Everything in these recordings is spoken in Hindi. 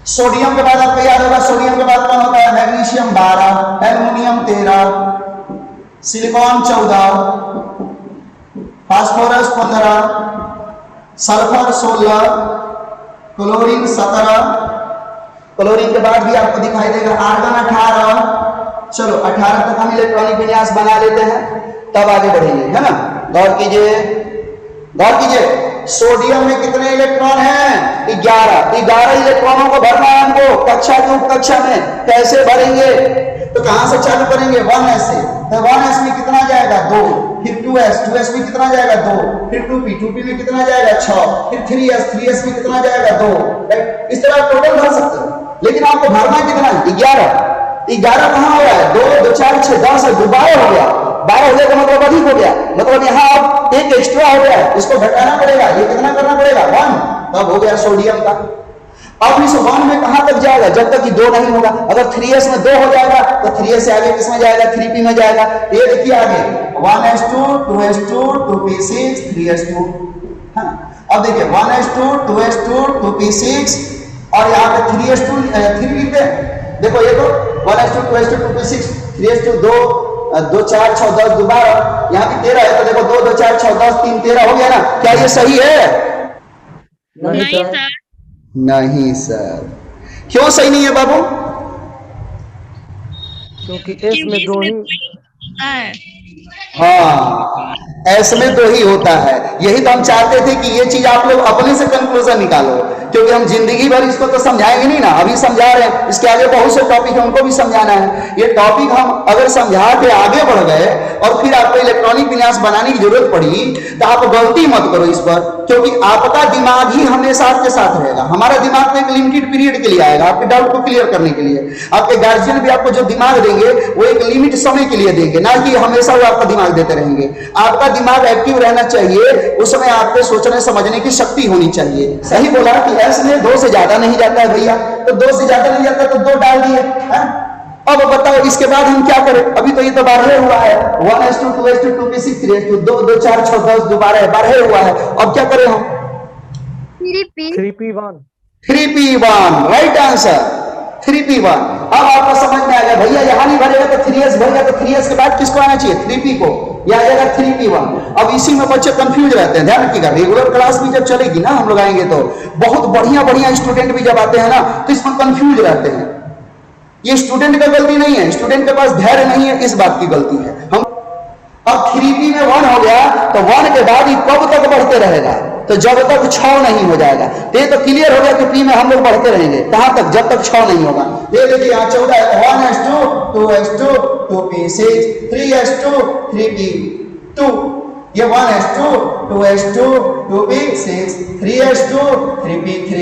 सोडियम के बाद आपको याद होगा, सोडियम के बाद कौन होता है? Magnesium 12, aluminium 13, silicon 14, phosphorus 15, sulphur 16, chlorine 17, chlorine के बाद भी आपको दिखाई देगा आर्गन 18। चलो 18 तक हम इलेक्ट्रॉनिक विन्यास बना लेते हैं, तब आगे बढ़ेंगे, है ना। गौर कीजिए, गौर कीजिए, सोडियम में कितने इलेक्ट्रॉन हैं? 11 इलेक्ट्रॉनों को भरना है हमको कक्षा की उप कक्षा में। कैसे भरेंगे? तो कहां से चालू करेंगे? 1s से। तो 1s में कितना जाएगा? 2, फिर 2s में कितना जाएगा? 2, फिर 2p में कितना जाएगा? 6, फिर 3s में कितना जाएगा? 2। राइट, इस तरह टोटल भर सकते हो, लेकिन आपको भरना कितना है? 11 कहां हो रहा है? 2 2 4 6 10 है, 12 हो गया। 12 हो गया का मतलब अधिक हो गया, मतलब यहाँ अब एक एक्स्ट्रा हो गया, इसको घटाना पड़ेगा। ये कितना करना पड़ेगा? 1, तब हो गया सोडियम का। अब इस 1 में कहां तक जाएगा? जब तक कि 2 नहीं होगा। अगर 3s में 2 हो जाएगा तो 3s से आगे किसमें जाएगा? 3p में जाएगा। ये देखिए आगे 1s2 2s2 2p6 3s2। अब देखिए 1s2 2s2 2p6 और यहाँ पे 3s2 3 लिखते हैं। देखो ये तो 1s2 2s2 2p6 3s2 2 2 4 6 10 12, यहाँ भी 13 है, तो देखो 2 2 4 6 10 3 13 हो गया ना। क्या ये सही है? नहीं सर। नहीं सर। क्यों सही नहीं है बाबू? क्योंकि एस में 2 ही है। हाँ, एस में 2 ही होता है। यही तो हम चाहते थे कि ये चीज आप लोग अपने से कंक्लूजन निकालो, क्योंकि हम जिंदगी भर इसको तो समझाएंगे नहीं ना। अभी समझा रहे हैं, इसके आगे बहुत से टॉपिक है, उनको भी समझाना है। ये टॉपिक हम अगर समझा के आगे बढ़ गए और फिर आपको इलेक्ट्रॉनिक विन्यास बनाने की जरूरत पड़ी, तो आप गलती मत करो इस पर, क्योंकि आपका दिमाग ही हमेशा आपके साथ रहेगा। हमारा दिमाग तो एक लिमिटेड पीरियड के लिए आएगा, आपके डाउट को क्लियर करने के लिए। आपके गार्जियन भी आपको जो दिमाग देंगे वो एक लिमिट समय के लिए देंगे, ना कि हमेशा वो आपका दिमाग देते रहेंगे। आपका दिमाग एक्टिव रहना चाहिए, उस समय आपके सोचने समझने की शक्ति होनी चाहिए। सही बोला कि एस में 2 से ज्यादा नहीं जाता है भैया, तो 2 से ज्यादा नहीं जाता तो 2 डाल दिए। अब बताओ इसके बाद हम क्या करें? अभी तो ये तो 12 हुआ है, 1s2 2s2 2p6 3s2 2 2 4 6 10 12 हुआ है। अब क्या करें हम? 3p1 right answer 3p1। अब आपको समझ में आ गया भैया, यहां नहीं भरेगा तो 3s भरेगा, तो 3s के बाद किसको आना चाहिए? 3p को, यह आ जाएगा 3p1। अब इसी में बच्चे कंफ्यूज रहते हैं, ध्यान रखिएगा। रेगुलर क्लास भी जब चलेगी ना, हम लोग आएंगे तो बहुत बढ़िया स्टूडेंट भी जब आते हैं ना, तो इसमें कंफ्यूज रहते हैं। ये स्टूडेंट का गलती नहीं है, स्टूडेंट के पास धैर्य नहीं है, इस बात की गलती है। हम अब 3p में 1 हो गया, तो 1 के बाद ही कब तक बढ़ते रहेगा? तो जब तक 6 नहीं हो जाएगा। ये तो क्लियर हो गया कि p में हम लोग बढ़ते रहेंगे, कहां तक? जब तक 6 नहीं होगा। ये देखिए यहाँ 14 है, 1s2 2s2 2p6 3s2 3p2। ये 1s2 2s2 2p6 3s2 3p3।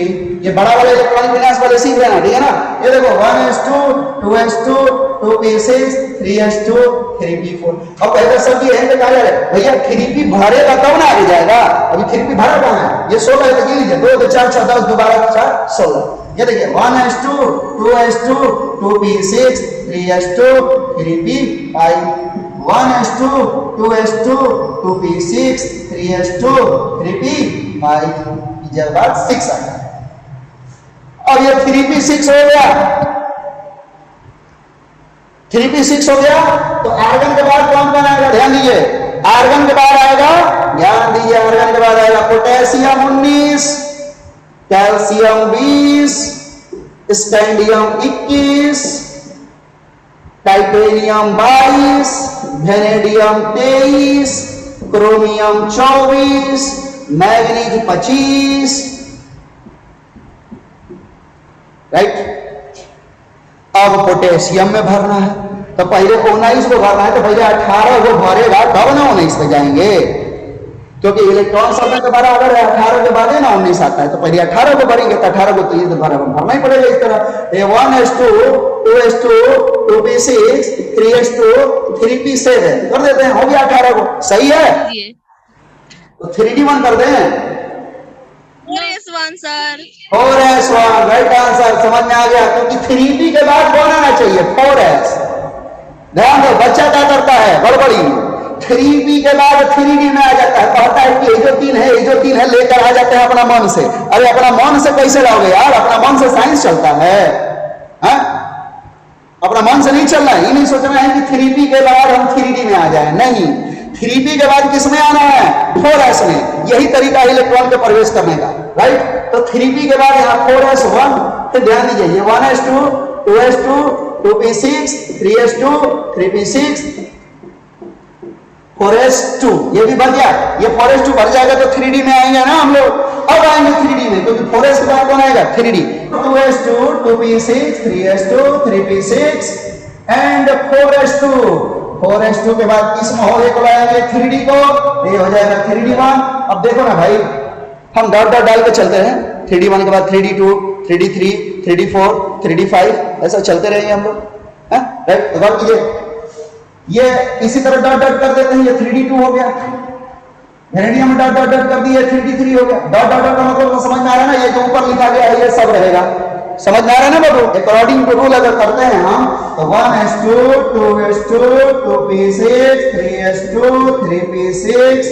ये बड़ा वाला इलेक्ट्रॉनिक विन्यास वाले सीख लेना, ठीक है ना। ये देखो 1s2 2s2 2p6 3s2 3p4। अब पहले सब ये है कि कहा जा रहा है भैया 3p भरेगा तब ना आगे जाएगा। अभी 3p भरा कहां है? ये 16 है, तो ये लीजिए 2 2 4 6 10 12 4 16। ये देखिए 1s2 2s2 2p6 3s2 3p5 1s2 2s2 2p6 3s2 3p5। जब बात 6 आ गया, और ये 3p6 हो गया, 3p6 हो गया, तो आर्गन के बाद कौन कौन आएगा? ध्यान दीजिए, आर्गन के बाद आएगा, ध्यान दीजिए, आर्गन के बाद आएगा potassium 19, calcium 20, scandium 21, titanium 22, vanadium 23, chromium 24, manganese 25। Right. अब पोटेशियम में भरना है, तो पहले 19 को भरना है, तो पहले 18 को भरेगा तब ना 19 पे जाएंगे, क्योंकि इलेक्ट्रॉन शब्द के बारे अगर 18 के बाद है ना 19 आता है, तो पहले 18 को भरेंगे, तो 18 को तो ये भरना ही पड़ेगा इस तरह। 1s2 2s2 2p6 3s2 3p7 कर देते हैं, हो गया 18 को। सही है, तो 3d1 कर दें। 4s1 sir. 4s1 right answer. समझ में आ गया, क्योंकि 3p के बाद कौन आना चाहिए? 4s। ध्यान दो, बच्चा क्या करता है? गड़बड़ी 3p के बाद 3d में आ जाता है, कहता है कि ये जो तीन है लेकर आ जाते हैं अपना मन से। अरे अपना मन से कैसे लाओगे यार, अपना मन से साइंस चलता है, हा? अपना मन से नहीं चलना है। ये नहीं सोचना है कि 3p के बाद हम 3d में आ जाए, नहीं, 3p के बाद किसमें आना है, 4s में। यही तरीका है इलेक्ट्रॉन के प्रवेश करने का, राइट। तो 3p के बाद यहाँ 4s1, फिर ध्यान दीजिए 1s2, 2s2, 2p6, 3s2, 3p6, 4s2, ये भी भर गया। ये 4s2 भर जाएगा तो 3d में आएंगे ना हम लोग। अब आएंगे 3d में, क्योंकि 4s के बाद कौन आएगा, 3d। 2s2, 2p6, 3s2, 3p6 and 4s2। 4s2 के बाद किस माहौल को लाएंगे, 3d को, ये हो जाएगा 3d1। अब देखो ना भाई, हम डॉट डॉट डाल के चलते हैं, 3d1 के बाद 3d2, 3d3, 3d4, 3d5, ऐसा चलते रहेंगे हम लोग, राइट। गौर कीजिए, ये इसी तरह डॉट डॉट कर देते हैं, ये 3d2 हो गया, वेनेडियम में डॉट डॉट डॉट कर दिया, 3d3 हो गया। डॉट डॉट डॉट का मतलब समझ में आ रहा है ना, ये जो ऊपर लिखा गया है ये सब रहेगा, समझ में आ रहा है ना बाबू। अकॉर्डिंग टू रूल अगर करते हैं हम तो 1s2, 2s2, 2p6, 3s2, 3p6,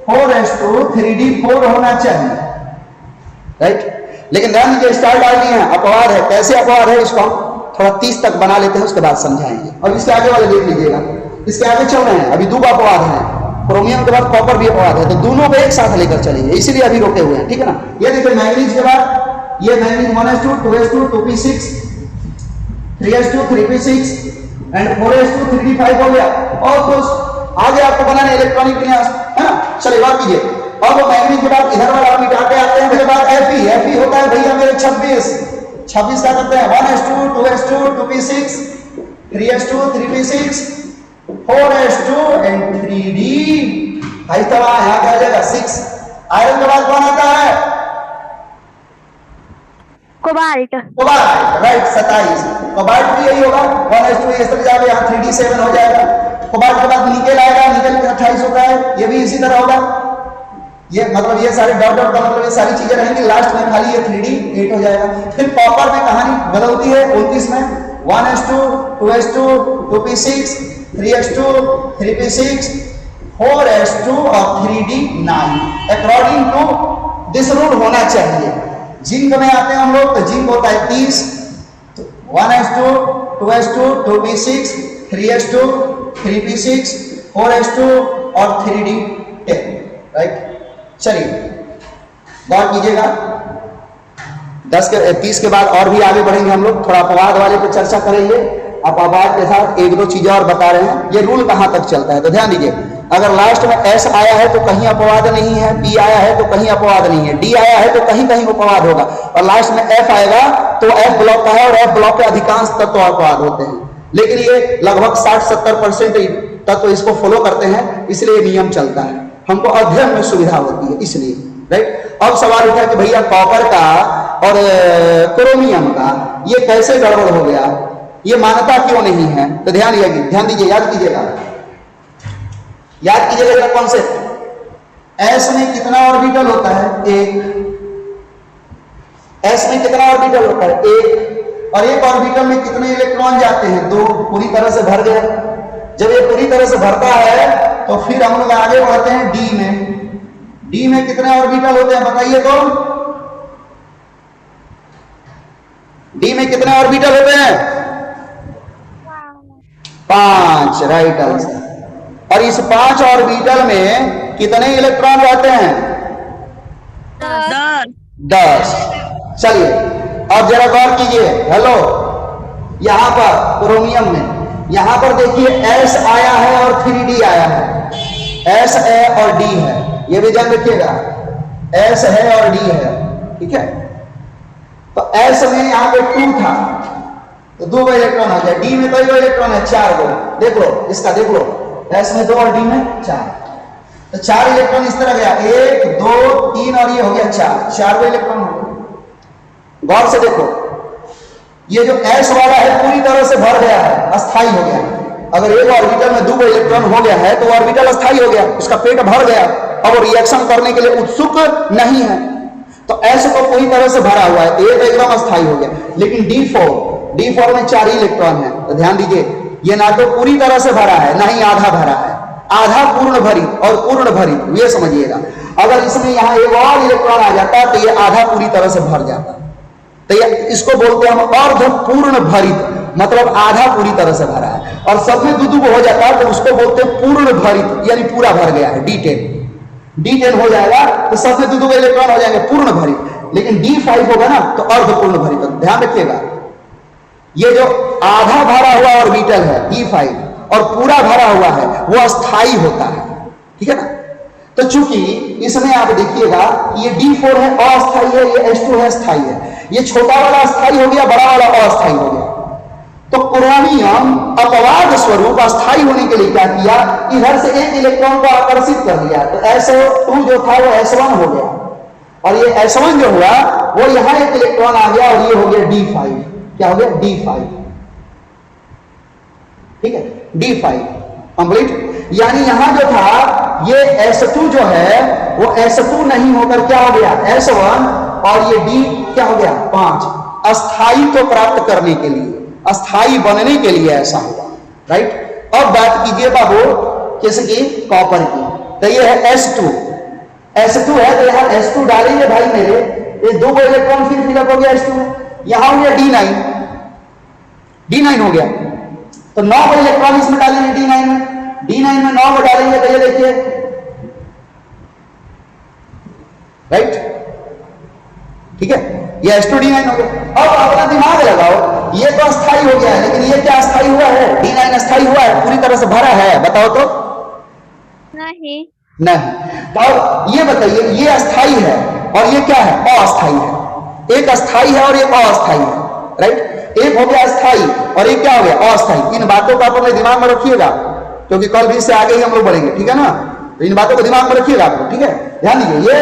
4s2, 3d4 होना चाहिए, राइट। लेकिन ध्यान दीजिए, स्टार डाल दिए हैं, अपवाद है। कैसे अपवाद है, इसको हम थोड़ा 30 तक बना लेते हैं, उसके बाद समझाएंगे। और इसके आगे वाले देख लीजिएगा, इसके आगे चल रहे हैं, अभी 2 अपवाद है, क्रोमियम के बाद कॉपर भी अपवाद है, तो दोनों को एक साथ लेकर चलेंगे, इसीलिए अभी रोके हुए हैं, ठीक है ना। ये देखिए मैंगनीज के बाद ये manganese 1s2, 2s2, 2p6, 3s2, 3p6 and 4s2, 3d5 हो गया। और दोस्त आगे आपको बनाना इलेक्ट्रॉनिक विन्यास, है ना। चलिए बात कीजिए, अब मैंगनीज के बाद इधर वाला आप मिटाते आते हैं, मेरे बाद Fe होता है भैया मेरे 26 का करते हैं, 1s2, 2s2, 2p6, 3s2, 3p6, 4s2 and 3d। भाई तब यहाँ क्या आ जाएगा 6। आयरन के बाद कौन आता है, कोबाल्ट। राइट 27। कोबाल्ट भी यही होगा, 1s2 इस तरह जाएगा, यहाँ 3d7 हो जाएगा। कोबाल्ट के बाद निकेल आएगा, निकेल 28 होता है, ये भी इसी तरह होगा। ये मतलब ये सारे डॉट डॉट का मतलब ये सारी चीजें रहेंगी, लास्ट में खाली ये 3d8 हो जाएगा। फिर कॉपर में कहानी बदलती है 29 में, 1s2, 2s2, 2p6, 3s2, 3p6, 4s2 और 3d9 according to this rule होना चाहिए। जिंक में आते हैं हम लोग, तो जिंक होता है 30, 1s2, 2s2, 2p6, 3s2, 3p6, 4s2 और 3d10, राइट। चलिए गौर कीजिएगा, 30 के बाद और भी आगे बढ़ेंगे हम लोग, थोड़ा अपवाद वाले पे चर्चा करेंगे। अपवाद के साथ 1-2 चीजें और बता रहे हैं, ये रूल कहां तक चलता है। तो ध्यान दीजिए, अगर लास्ट में S आया है तो कहीं अपवाद नहीं है, P आया है तो कहीं अपवाद नहीं है, D आया है तो कहीं कहीं अपवाद होगा, और लास्ट में F आएगा तो F ब्लॉक का है, और F ब्लॉक के अधिकांश तत्व अपवाद होते हैं। लेकिन ये लगभग 60-70% तत्व इसको फॉलो करते हैं, इसलिए नियम चलता है, हमको अध्ययन में सुविधा होती है इसलिए, राइट। अब सवाल उठा कि भैया कॉपर का और क्रोमियम का ये कैसे गड़बड़ हो गया, ये मान्यता क्यों नहीं है। तो ध्यान दीजिए, याद कीजिएगा कौन से S में कितना ऑर्बिटल होता है, 1। S में कितना ऑर्बिटल होता है, 1, और एक ऑर्बिटल में कितने इलेक्ट्रॉन जाते हैं, 2। पूरी तरह से भर गया। जब ये पूरी तरह से भरता है तो फिर हम लोग आगे बढ़ते हैं D में। D में कितने ऑर्बिटल होते हैं बताइए तो, D में कितने ऑर्बिटल होते हैं, 5, राइट आंसर। और इस 5 ऑर्बिटल में कितने इलेक्ट्रॉन रहते हैं, 10। चलिए अब जरा गौर कीजिए, हेलो, यहां पर क्रोमियम में यहां पर देखिए S आया है और 3d आया है, S है और D है, ये भी ध्यान रखिएगा, S है और D है, ठीक है। तो S में यहां पे 2 था तो 2 इलेक्ट्रॉन आ गया, D में कई इलेक्ट्रॉन है, 4 गो। देख लो इसका, देख लो, S में 2 और D में 4, तो 4 इलेक्ट्रॉन इस तरह गया, 1, 2, 3 और ये हो गया 4 गो इलेक्ट्रॉन हो गए। गौर से देखो, ये जो S वाला है पूरी तरह से भर गया है, अस्थाई हो गया। अगर एक ऑर्बिटल में 2 इलेक्ट्रॉन हो गया है तो ऑर्बिटल अस्थाई हो गया, उसका पेट भर गया, अब वो रिएक्शन करने के लिए उत्सुक नहीं है। तो S को पूरी तरह से भरा हुआ है, एक एकदम अस्थाई हो गया। लेकिन D4 में 4 ही इलेक्ट्रॉन है, तो ध्यान दीजिए, ये ना तो पूरी तरह से भरा है ना ही आधा भरा है, आधा पूर्ण भरित और पूर्ण भरित, ये समझिएगा। अगर इसमें यहां एक और इलेक्ट्रॉन आ जाता तो ये आधा पूरी तरह से भर जाता, तो ये इसको बोलते हैं हम अर्ध पूर्ण भरित, मतलब आधा पूरी तरह से भरा है। और सब में दो हो जाता है तो उसको बोलते हैं पूर्ण भरित, यानी पूरा भर गया है, D10 हो जाएगा तो सब में दो इलेक्ट्रॉन हो जाएंगे पूर्ण भरित। लेकिन D5 होगा ना तो अर्ध पूर्ण भरित। ध्यान रखिएगा, ये जो आधा भरा हुआ ऑर्बिटल है D5 और पूरा भरा हुआ है वो अस्थाई होता है, ठीक है ना। तो चूंकि इसमें आप देखिएगा ये D4 है अस्थाई है, ये H2 है स्थाई है, ये छोटा वाला अस्थाई हो गया, बड़ा वाला अस्थाई हो गया। तो क्रोमियम अपवाद स्वरूप अस्थाई होने के लिए क्या किया, इधर से एक इलेक्ट्रॉन को आकर्षित कर लिया, तो SO2 जो था वो S1 हो गया, और ये S1 जो हुआ वो यहां एक इलेक्ट्रॉन आ गया और ये हो गया D5। क्या हो गया, D5, ठीक है, D5 कंप्लीट। यानी यहां जो था ये S2 जो है वो S2 नहीं होकर क्या हो गया, S1, और ये D क्या हो गया, 5। अस्थायित्व प्राप्त करने के लिए, अस्थाई बनने के लिए ऐसा हुआ, राइट। अब बात कीजिए बाबू किसकी, कॉपर की। तो ये है S2 है, तो यहां S2 डालेंगे भाई मेरे, ये दो इलेक्ट्रॉन फिर फिलअप हो गया S2 में, यहां हो गया D9 हो गया, तो 9 इलेक्ट्रॉन इसमें डालेंगे D9 में 9 डालेंगे तो ये देखिए, राइट, ठीक है, ये S2 D9 हो गया। अब अपना दिमाग लगाओ, ये तो अस्थाई हो गया है, लेकिन ये क्या अस्थाई हुआ है, D9 अस्थाई हुआ है, पूरी तरह से भरा है, बताओ तो नहीं। तो ये बताइए, ये अस्थाई है और ये क्या है, अस्थाई है। एक अस्थाई है और एक अस्थाई है, राइट। एक हो गया अस्थाई और एक क्या हो गया, अस्थाई। इन बातों को आप अपने दिमाग में रखिएगा, क्योंकि कल भी इससे आगे ही हम लोग बढ़ेंगे, ठीक है ना। तो इन बातों को दिमाग में रखिएगा आपको, ठीक है। ध्यान दीजिए, ये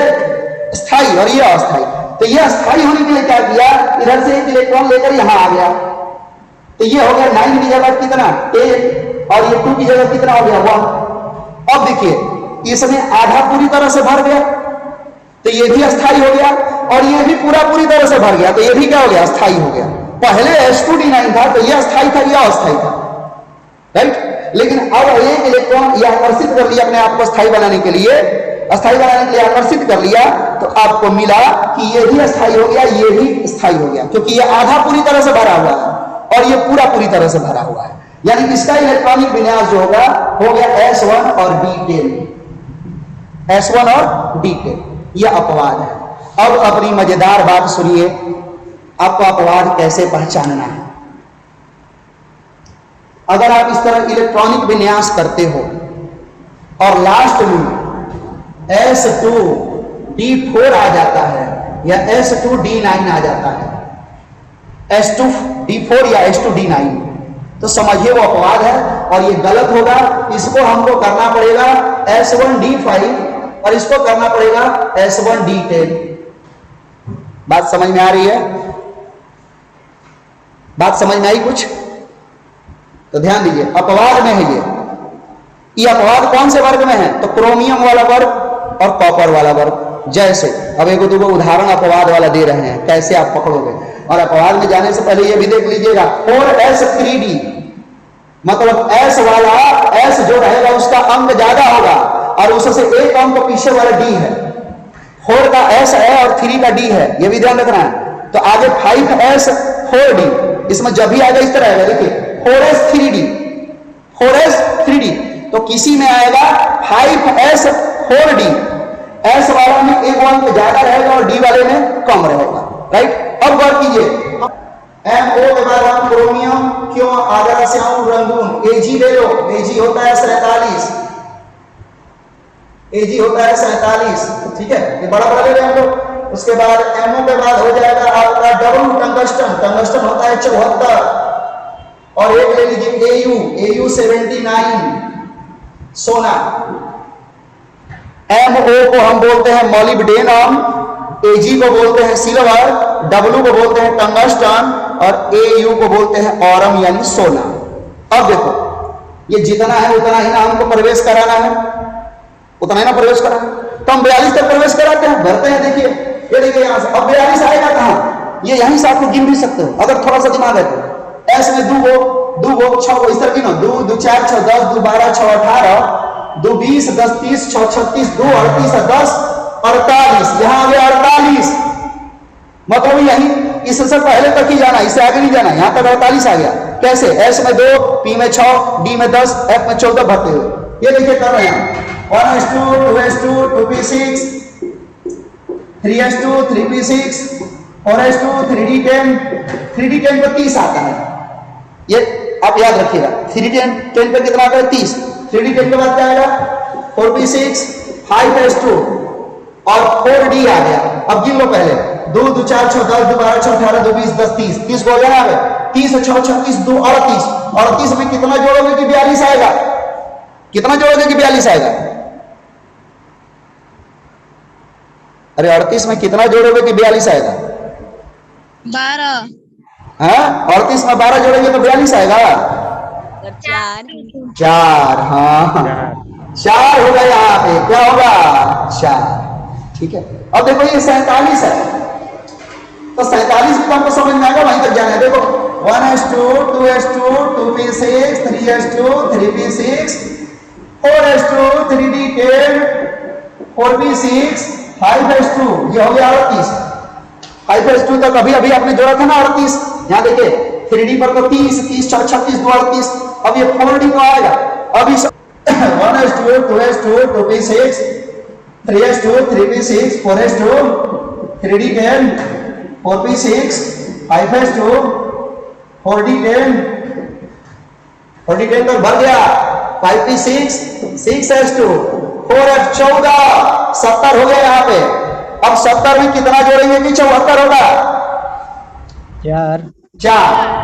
स्थाई और ये अस्थाई। तो ये अस्थाई होने के लिए क्या किया, इधर से एक इलेक्ट्रॉन लेकर यहां आ गया, तो ये हो गया 9 की जगह कितना, 8, और ये 2 की जगह कितना हो गया, 1। अब देखिए इसमें आधा पूरी तरह से भर गया, तो ये भी अस्थाई हो गया, और ये भी पूरी तरह से भर गया, तो ये भी क्या हो गया, अस्थाई हो गया। पहले H2 D9 था तो ये अस्थाई था, यह अस्थाई था, राइट। लेकिन अब एक इलेक्ट्रॉन यह आकर्षित कर लिया अपने आप को अस्थाई बनाने के लिए, आकर्षित कर लिया, तो आपको मिला कि ये भी अस्थाई हो गया, ये भी स्थाई हो गया, क्योंकि ये आधा पूरी तरह से भरा हुआ है और ये पूरी तरह से भरा हुआ है। यानी इसका इलेक्ट्रॉनिक विन्यास जो होगा हो गया S1 और D10, S1 और D10। यह अपवाद है। अब अपनी मजेदार बात सुनिए, आपको अपवाद कैसे पहचानना है। अगर आप इस तरह इलेक्ट्रॉनिक विन्यास करते हो और लास्ट में S2 D4 आ जाता है या S2 D9 आ जाता है, S2 D4 या S2 D9, तो समझिए वो अपवाद है और ये गलत होगा। इसको हमको करना पड़ेगा S1 D5 और इसको करना पड़ेगा S1 D10। बात समझ में आ रही है? बात समझ में आई कुछ? तो ध्यान दीजिए, अपवाद में है ये अपवाद कौन से वर्ग में है, तो क्रोमियम वाला वर्ग और कॉपर वाला वर्ग। जैसे अब एक दो उदाहरण अपवाद वाला दे रहे हैं, कैसे आप पकड़ोगे। और अपवाद में जाने से पहले ये भी देख लीजिएगा, 4s3d, मतलब S वाला, S जो रहेगा उसका अंक ज्यादा होगा और उससे एक अंक पीछे वाला D है। 4 का S है और 3 का D है, ये भी ध्यान रखना है। तो आगे 5s 4d, इसमें जब भी आएगा इस तरह आएगा, देखिए 4s3d, 4s3d, तो किसी में आएगा 5s4d। S वाला में एक अंक ज्यादा रहेगा और D वाले में कम रहेगा, राइट। अब बात कीजिए, MO के बाद हम क्रोमियम क्यों आधा श्याम रंगून, Ag ले लो, Ag होता है 47, Ag होता है 47, ठीक है, ये बड़ा ले रहे हैं हम लोग। उसके बाद MO के बाद हो जाएगा आपका डबल टंगस्टन, टंगस्टन होता है 74, और एक ले लीजिए AU 79 सोना। MO को हम बोलते हैं मोलिब्डेनम, Ag को बोलते हैं सिल्वर, W को बोलते हैं टंगस्टन और AU को बोलते हैं औरम यानी सोना। अब देखो ये जितना है उतना ही ना हमको प्रवेश कराना है, उतना ही ना प्रवेश कराना है। तो हम 42 तक प्रवेश कराते हैं, भरते हैं। देखिए ये देखिए यहां से अब 42 आएगा कहां, ये यहीं से आपको गिन भी सकते हो अगर थोड़ा सा दिमाग है तो। S में 2 गो 6 गो इस तरह गिनो, 2 2 4 6 10 2 12 6 18 दो 20, 10 30, 6 36, 2 38, 10 48, यहां आ गया 48। मतलब यही इससे पहले तक ही जाना, इससे आगे नहीं जाना। यहां तक 48 आ गया। कैसे? एस में 2, पी में 6, डी में 10, एफ में 14 भरते हुए ये देखिए कर रहे हैं। 1s2, 2s2, 2p6, 3s2, 3p6, 4s2, 3d10, 3d10 पर 30 आता है। ये आप याद रखिएगा। 3d10 पे कितना आता है? 30। 3d10 के बाद क्या आएगा? 4p6, 5s2 और 4d आ गया। अब गिन लो पहले। 2 2 4 6 10 2 12 6 18 2 20 10 30 30 को हो जाना है। 30 6 36 2 38। 38 में कितना जोड़ोगे कि 42 आएगा? कितना जोड़ोगे कि 42 आएगा? अरे 38 में कितना जोड़ोगे कि 42 आएगा? 12। हाँ, 38 में 12 जोड़ेंगे तो 42 आएगा। 4। हाँ 4 होगा। यहाँ पे क्या होगा? 4। ठीक है। अब देखो ये 47 है, तो 47 भी तो हमको समझ में आएगा, वहीं तक जाना है। देखो 1s2, 2s2, 2p6, 3s2, 3p6, 4s2, 3d10, 4p6, 5s2, ये हो गया 38। 5s2 तक अभी अभी आपने जोड़ा था ना 38। यहाँ देखिए 3d पर तो 30, 30 36 2 38। अब ये 4d को आएगा। अब इस 1s2, 2s2, 2p6, 3s2, 3p6, 4s2, 3d10, 4p6, 5s2, 4d10, 4d10 तक भर गया। 5p6, 6s2, 4f 14, 70 हो गया यहाँ पे। अब 70 में कितना जोड़ेंगे कि 74 होगा? 4।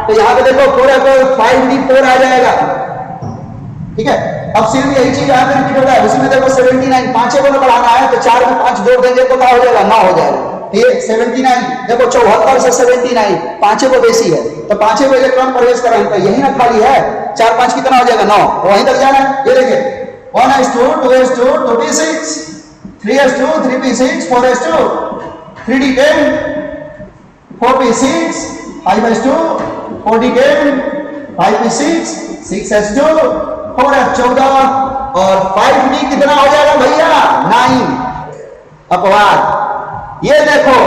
तो यहाँ पे देखो 4f 5d4 आ जाएगा। ठीक है। अब सिर्फ यही चीज यहाँ पे रिपीट होता है। उसमें देखो 79, 5 को बढ़ाना है तो 4 में 5 जोड़ देंगे तो क्या हो जाएगा? 9 हो जाएगा। ठीक 79 देखो 74 से 79, 5 को बेसी है तो 5 को इलेक्ट्रॉन प्रवेश कराएंगे तो यही ना खाली है। 4 5 कितना हो जाएगा? 9। तो वहीं तक जाना है। ये देखिए 1s2, 2s2, 2p6, 3s2, 3p6, 4s2, 3d10, 4p6, 5s2, 4d10, 5p6, 6s2, 4f 14 और 5d कितना हो जाएगा भैया? 9। अपवाद ये देखो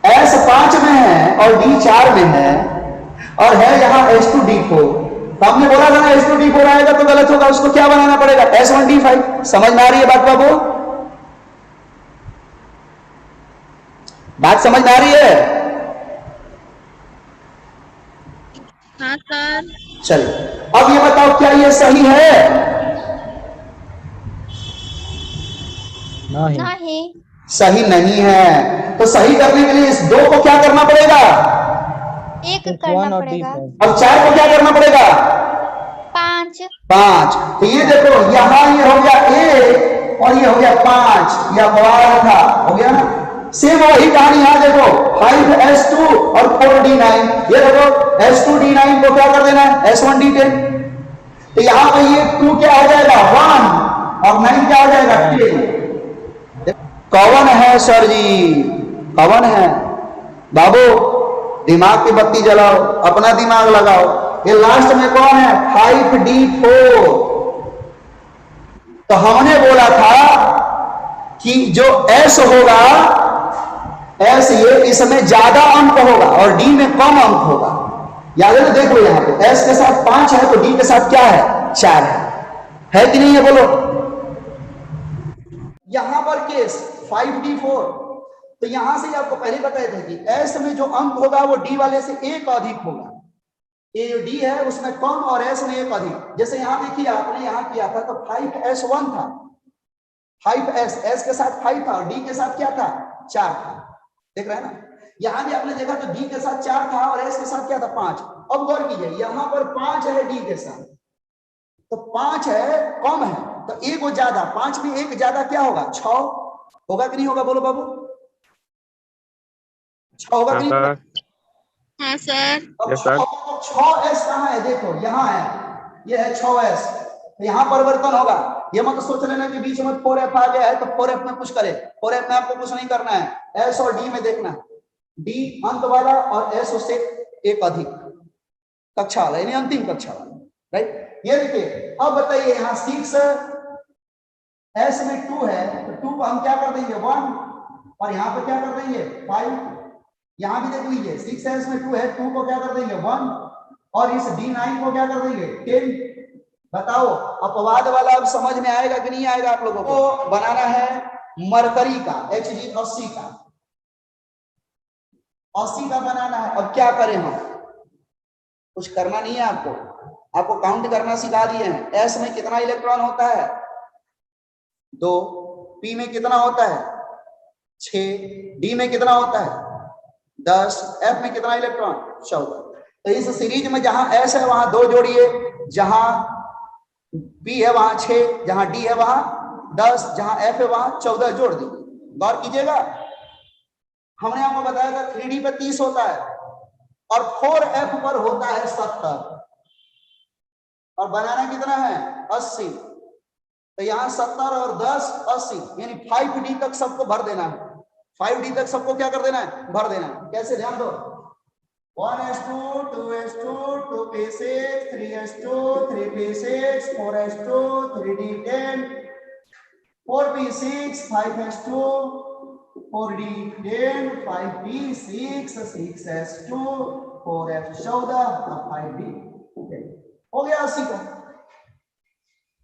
S 5 में है और D 4 में है और है यहां S2D4। तो हमने बोला था ना S2D4 आएगा तो गलत होगा, उसको क्या बनाना पड़ेगा? S1D5। समझ में आ रही है बात बाबू? बात समझ में आ रही है? हाँ सर। चलिए अब ये बताओ क्या ये सही है? नहीं। सही नहीं है। तो सही करने के लिए इस 2 को क्या करना पड़ेगा? 1 करना पड़ेगा। अब 4 को क्या करना पड़ेगा? 5। 5। तो ये देखो यहां ये हो गया A और ये हो गया 5। यह बवाल था, हो गया ना। सेम वही कहानी यहां देखो 5s2 और 4d9। ये देखो s2d9 को क्या कर देना है? s1d10। तो यहां पे ये 2 क्या हो जाएगा? 1 और 9 क्या हो जाएगा? 10। कौन है सर जी? कौन है बाबू? दिमाग की बत्ती जलाओ, अपना दिमाग लगाओ। ये लास्ट में कौन है? 5d4। तो हमने बोला था कि जो S होगा, S ये इसमें ज्यादा अंक होगा और D में कम अंक होगा। याद है ना? देखो यहां पे S के साथ 5 है तो D के साथ क्या है? 4 है कि नहीं है? बोलो। यहां पर केस 5d4। तो यहां से आपको पहले बताए थे कि S में जो अंक होगा वो D वाले से 1 अधिक होगा। ये जो D है उसमें कम और S में 1 अधिक। जैसे यहां देखिए आपने यहां किया था तो 5s1 था, 5s S के साथ 5 था और D के साथ क्या था? 4 था। देख रहे हैं ना? यहां भी आपने देखा तो D के साथ 4 था और S के साथ क्या था? 5। अब गौर कीजिए यहां पर 5 है D के साथ, तो 5 है कम है तो 1 ज्यादा, 5 में 1 ज्यादा क्या होगा? 6 होगा कि नहीं होगा? बोलो बाबू। 6 होगा कि नहीं? हाँ सर। अब 6s कहां है? देखो यहां है, ये है 6s। तो यहां परिवर्तन होगा। ये मत सोच लेना कि बीच में 4f आ गया है तो 4f में कुछ करे। 4f में आपको कुछ नहीं करना है, S और D में देखना। D अंत वाला और S उससे 1 अधिक कक्षा वाला, यानी अंतिम कक्षा वाला। राइट? ये देखिए, अब बताइए यहाँ 6 एस में 2 है तो 2 को हम क्या कर देंगे 1, और यहाँ पे क्या कर देंगे 5। यहाँ भी देख लीजिए 6 एस में 2 है, 2 को क्या कर देंगे 1, और इस D9 को क्या कर देंगे 10। बताओ अपवाद वाला अब समझ में आएगा कि नहीं आएगा आप लोगों को? तो बनाना है मरकरी का Hg 80 का, 80 का बनाना है। अब क्या करें हम? कुछ करना नहीं है आपको, आपको काउंट करना सिखा दिए हैं। एस में कितना इलेक्ट्रॉन होता है 2, पी में कितना होता है 6, डी में कितना होता है 10, एफ में कितना इलेक्ट्रॉन 14। तो इस सीरीज में जहां एस है वहां 2 जोड़िए, जहां बी है वहां 6, जहां डी है वहां 10, जहां एफ है वहां 14 जोड़ दीजिए। गौर कीजिएगा, हमने आपको बताया था 3D पे 30 होता है और 4F पर होता है 70, और बनाना कितना है 80। तो यहाँ 70 और 10 80, यानी 5D तक सबको भर देना है। 5D तक सबको क्या कर देना है भर देना है। कैसे? ध्यान दो, 1s2 2s2 2p6 3s2 3p6 4s2 3d10 4p6 5s2 4d10 5p6 6s2 4f14 5d हो गया 80 का।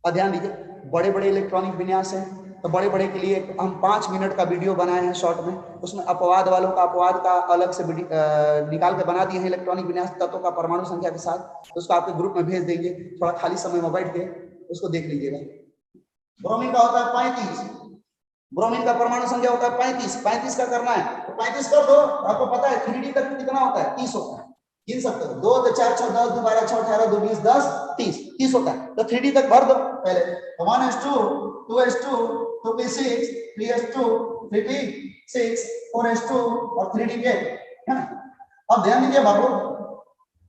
और ध्यान दीजिए, बड़े बड़े इलेक्ट्रॉनिक विन्यास हैं तो बड़े बड़े के लिए हम 5 मिनट का वीडियो बनाए हैं शॉर्ट में, उसमें अपवाद वालों का अपवाद का अलग से निकाल के बना दिए हैं इलेक्ट्रॉनिक विन्यास तत्वों का परमाणु संख्या के साथ। उसको आपके ग्रुप में भेज देंगे, थोड़ा खाली समय में बैठ के उसको देख लीजिएगा। ब्रोमीन का होता है 35, ब्रोमीन का परमाणु संख्या होता है 35 का करना है तो 35 कर दो। आपको पता है 3D तक कितना होता है 30 होता है, गिन सकते हो 2 2 4 6 10 2 12 6 18 2 20 10 30 होता है। तो 3D तक भर दो पहले, 1s2 2s2 2p6 3s2 3p6 4s2 और 3d है ना। अब ध्यान दीजिए बाबू,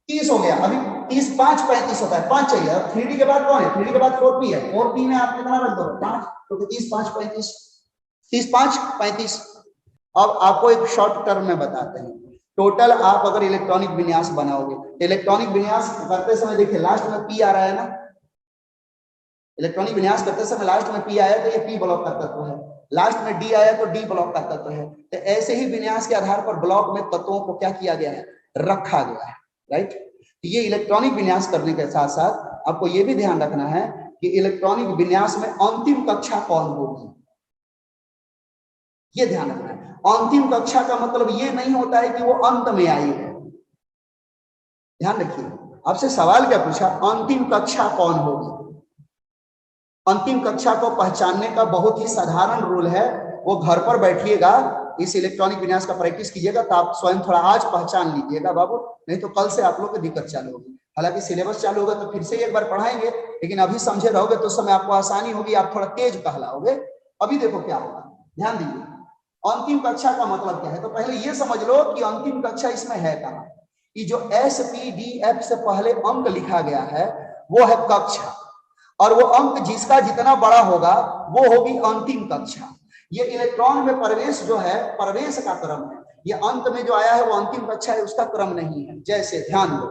30 हो गया, अभी 30 5 35 होता है, 5 चाहिए। अब 3D के बाद कौन है? 3D के बाद 4p है, 4p में आप कितना रख दो 5, तो 30 5 35 30 5 35। अब आपको एक शॉर्ट टर्म में बताते हैं, टोटल आप अगर इलेक्ट्रॉनिक विन्यास बनाओगे, इलेक्ट्रॉनिक विन्यास करते समय देखिए लास्ट में पी आ रहा है ना, इलेक्ट्रॉनिक विन्यास करते समय लास्ट में पी आया तो ये पी ब्लॉक का तत्व है, लास्ट में डी आया तो डी ब्लॉक का तत्व है। तो ऐसे ही विन्यास के आधार पर ब्लॉक में तत्वों को क्या किया गया है रखा गया है, राइट। ये इलेक्ट्रॉनिक विन्यास करने के साथ साथ आपको ये भी ध्यान रखना है कि इलेक्ट्रॉनिक विन्यास में अंतिम कक्षा कौन होगी, ये ध्यान रखना है। अंतिम कक्षा का मतलब ये नहीं होता है कि वो अंत में आई है। ध्यान रखिए, आपसे सवाल क्या पूछा, अंतिम कक्षा कौन होगी। अंतिम कक्षा को पहचानने का बहुत ही साधारण रूल है, वो घर पर बैठिएगा इस इलेक्ट्रॉनिक विन्यास का प्रैक्टिस कीजिएगा तो आप स्वयं थोड़ा आज पहचान लीजिएगा बाबू, नहीं तो कल से आप लोग की दिक्कत चालू होगी। हालांकि सिलेबस चालू होगा तो फिर से एक बार पढ़ाएंगे, लेकिन अभी समझे रहोगे तो उस समय आपको आसानी होगी, आप थोड़ा तेज कहलाओगे। अभी देखो क्या होगा, ध्यान दीजिए। अंतिम कक्षा का मतलब क्या है, तो पहले ये समझ लो कि अंतिम कक्षा इसमें है कहाँ। ये जो SPDF से पहले अंक लिखा गया है वो है कक्षा, और वो अंक जिसका जितना बड़ा होगा वो होगी अंतिम कक्षा। ये इलेक्ट्रॉन में प्रवेश जो है प्रवेश का क्रम है, ये अंत में जो आया है वो अंतिम कक्षा है, उसका क्रम नहीं है। जैसे ध्यान दो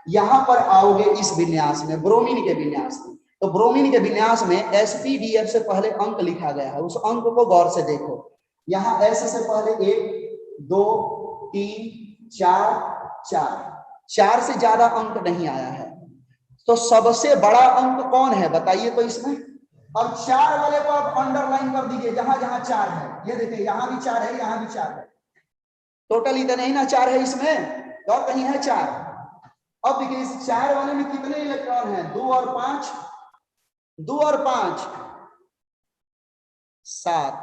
यहां पर आओगे इस विन्यास में, ब्रोमीन के विन्यास में, तो ब्रोमीन के विन्यास में SPDF से पहले अंक लिखा गया है, उस अंक को गौर से देखो। यहाँ S से पहले 1 2 3 4 से ज्यादा अंक नहीं आया है, तो सबसे बड़ा अंक कौन है बताइए तो इसमें। अब 4 वाले को आप अंडरलाइन कर दीजिए, जहां जहां 4 है, ये देखिए यहां भी 4 है, यहां भी 4 है, टोटल इतने ही ना 4 है इसमें, और कहीं है 4। अब देखिए इस 4 वाले में कितने इलेक्ट्रॉन हैं, 2 और 5 7,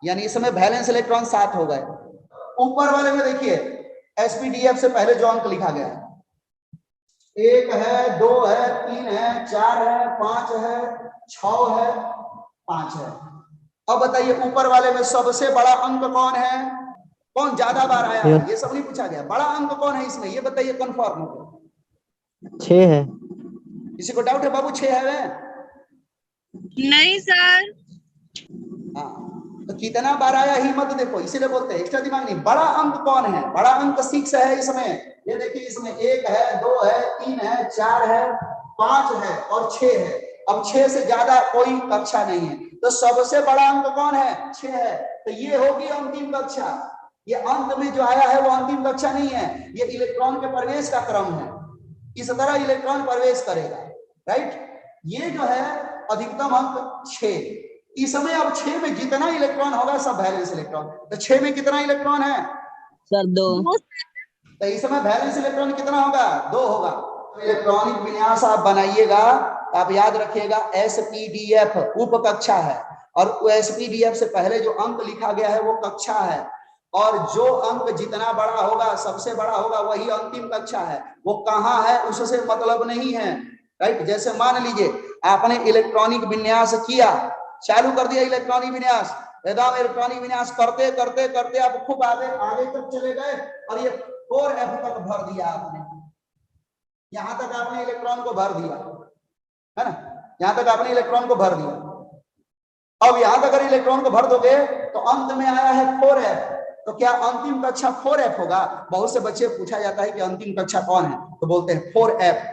यानी इसमें वैलेंस इलेक्ट्रॉन 7 हो गए। ऊपर वाले में देखिए SPDF से पहले जो अंक लिखा गया है, 1 है 2 है 3 है 4 है 5 है 6 है 5 है। अब बताइए ऊपर वाले में सबसे बड़ा अंक कौन है, कौन ज्यादा बार आया है, ये सब नहीं पूछा गया। बड़ा अंक कौन है इसमें ये बताइए कंफर्म हो। 6 है। किसी को डाउट है बाबू 6 है वे? नहीं सर। हाँ, तो कितना बार आया ही मत देखो, इसीलिए बोलते हैं एक्स्ट्रा दिमाग नहीं। बड़ा अंक कौन है, बड़ा अंक 6 है इसमें, ये देखिए इसमें 1 है 2 है 3 है 4 है 5 है और 6 है। अब 6 से ज्यादा कोई कक्षा नहीं है, तो सबसे बड़ा अंक कौन है? 6 है। तो ये होगी अंतिम कक्षा। ये अंत में जो आया है वो अंतिम कक्षा नहीं है, ये इलेक्ट्रॉन के प्रवेश का क्रम है। इस तरह इलेक्ट्रॉन प्रवेश करेगा, राइट। ये जो है अधिकतम अंक 6। इसमें अब 6 में जितना इलेक्ट्रॉन होगा सब वैलेंस इलेक्ट्रॉन। तो 6 में कितना इलेक्ट्रॉन है? सर 2। तो इसमें वैलेंस इलेक्ट्रॉन कितना होगा? 2 होगा। तो इलेक्ट्रॉनिक विन्यास आप बनाइएगा, आप याद रखिएगा एसपीडीएफ उप कक्षा है, और एसपीडीएफ से पहले जो अंक लिखा गया है वो कक्षा है, और जो अंक जितना बड़ा होगा, सबसे बड़ा होगा, वही अंतिम कक्षा है। वो कहाँ है उससे मतलब नहीं है, राइट। जैसे मान लीजिए आपने इलेक्ट्रॉनिक विन्यास किया, चालू कर दिया इलेक्ट्रॉनिक विन्यास, एकदम इलेक्ट्रॉनिक विन्यास करते करते करते आप खूब आगे आगे तक चले गए, और ये 4f तक भर दिया आपने। यहां तक आपने इलेक्ट्रॉन को भर दिया, है ना, यहां तक आपने इलेक्ट्रॉन को भर दिया। अब यहां तक अगर इलेक्ट्रॉन को भर दोगे तो अंत में आया है 4f, तो क्या अंतिम कक्षा 4f होगा? बहुत से बच्चे पूछा जाता है कि अंतिम कक्षा कौन है, तो बोलते हैं 4f।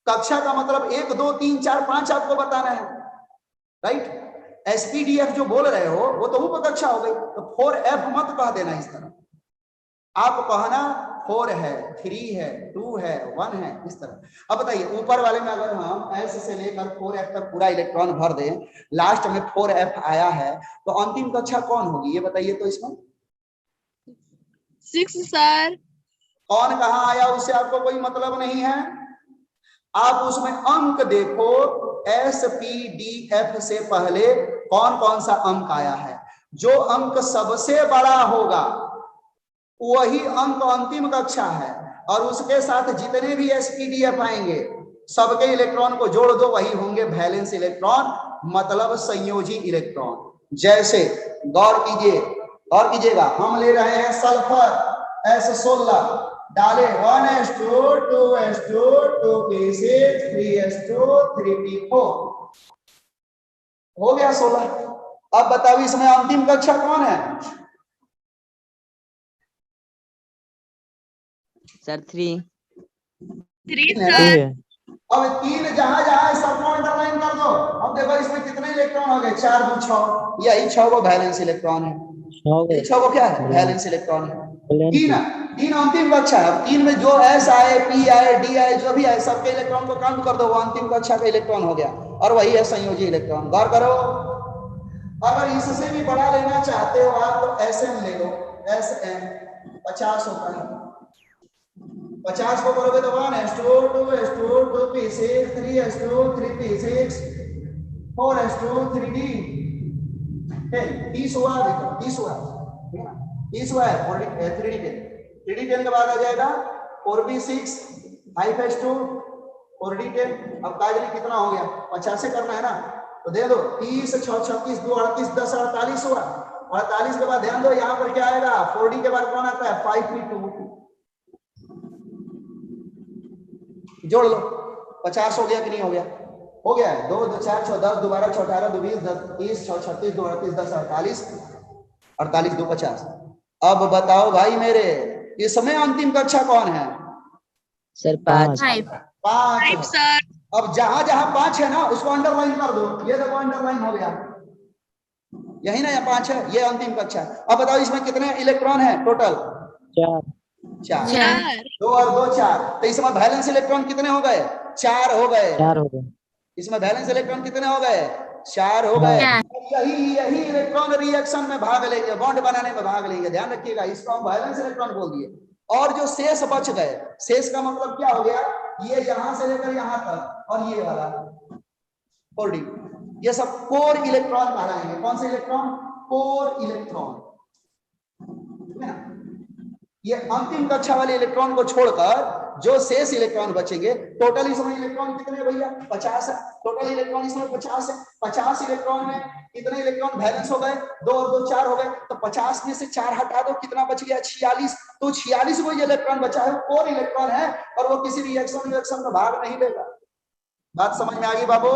कक्षा का मतलब 1 2 3 4 5 आपको बताना है, राइट। एसपीडीएफ जो बोल रहे हो वो तो उप कक्षा हो गई, तो 4f मत कह देना इस तरह, आप कहना 4 है, 3 है, 2 है, 1 है, इस तरह। अब बताइए ऊपर वाले में अगर हम S से लेकर 4f तक पूरा इलेक्ट्रॉन भर दें, लास्ट में 4f आया है, तो अंतिम कक्षा कौन होगी ये बताइए तो इसमें? 6 सर। कौन कहाँ आया उससे आपको कोई मतलब नहीं है, आप उसमें अंक देखो, एसपीडीएफ से पहले कौन कौन सा अंक आया है। जो अंक सबसे बड़ा होगा वही अंक अंतिम कक्षा है, और उसके साथ जितने भी एसपीडीएफ आएंगे सबके इलेक्ट्रॉन को जोड़ दो, वही होंगे वैलेंस इलेक्ट्रॉन, मतलब संयोजी इलेक्ट्रॉन। जैसे गौर कीजिएगा, हम ले रहे हैं सल्फर S16, डाले 1s2 2s2 2p6 3s2 3p4, हो गया 16। अब बताओ इसमें अंतिम कक्षा कौन है? सर 3। 3 सर। अब 3 जहां जहां है सबको अंडरलाइन कर दो। अब देखो इसमें कितने इलेक्ट्रॉन हो गए? 4 2 6, यही 6 को वैलेंस इलेक्ट्रॉन है, 6 को क्या है? वैलेंस इलेक्ट्रॉन है। 3 अंतिम कक्षा है। 3 में जो S आए, P आए, D आए, जो भी आए, सबके इलेक्ट्रॉन को काउंट कर दो, वो अंतिम कक्षा का इलेक्ट्रॉन हो गया, और वही है संयोजी इलेक्ट्रॉन। गौर करो, अगर इससे भी बड़ा लेना चाहते हो आप तो SM ले लो, SM 50 होता है। 50 को करोगे तो 1s2 2s2 2p6 3s2 3p6 4s2 3d 30 हुआ, देखो 30 हुआ, 30 हुआ है। 3d10 के बाद आ जाएगा 4p6 5s2 4d10। अब काजली कितना हो गया? 50 से करना है ना, तो दे दो 30 6 36 2 38 10 48 हुआ। 48 के बाद ध्यान दो यहाँ पर क्या आएगा? 4d के बाद कौन आता है? 5p2, जोड़ लो। 50 हो गया कि नहीं हो गया? हो गया है। 2 2 4 6 10 2 12 6 18 2 20 10 30 6 36 2 38 10 48 48 2 50। अब बताओ भाई मेरे, इसमें अंतिम कक्षा कौन है? सर 5। 5 सर। अब जहां जहां 5 है ना उसको अंडरलाइन कर दो, ये देखो अंडरलाइन हो गया, यही ना, यहाँ 5 है, ये अंतिम कक्षा। अब बताओ इसमें कितने इलेक्ट्रॉन है टोटल? 4। 2 और 2 4, तो इसमें वैलेंस इलेक्ट्रॉन कितने हो गए? 4 हो गए। इसमें वैलेंस इलेक्ट्रॉन कितने हो गए? 4 हो गए। यही इलेक्ट्रॉन रिएक्शन में भाग लेंगे, बॉन्ड बनाने में भाग लेंगे, ध्यान रखिएगा, इसको हम वैलेंस इलेक्ट्रॉन बोल दिए। और जो शेष बच गए, शेष का मतलब क्या हो गया? ये यहां से लेकर यहां तक, और ये वाला 4d, ये सब कोर इलेक्ट्रॉन कहलाएंगे। कौन से इलेक्ट्रॉन? कोर इलेक्ट्रॉन, है ना। ये अंतिम कक्षा वाले इलेक्ट्रॉन को छोड़कर जो शेष इलेक्ट्रॉन बचेंगे, टोटल इसमें इलेक्ट्रॉन कितने हैं भैया? 50 है। टोटल इलेक्ट्रॉन इसमें 50 है। 50 इलेक्ट्रॉन में कितने इलेक्ट्रॉन बैलेंस हो गए? 2 और 2 4 हो गए। तो 50 में से 4 हटा दो, कितना बच गया? 46। तो 46 वो इलेक्ट्रॉन बचा है, वो कोर इलेक्ट्रॉन है, और वो किसी रिएक्शन में भाग नहीं लेगा। बात समझ में आ गई बाबू?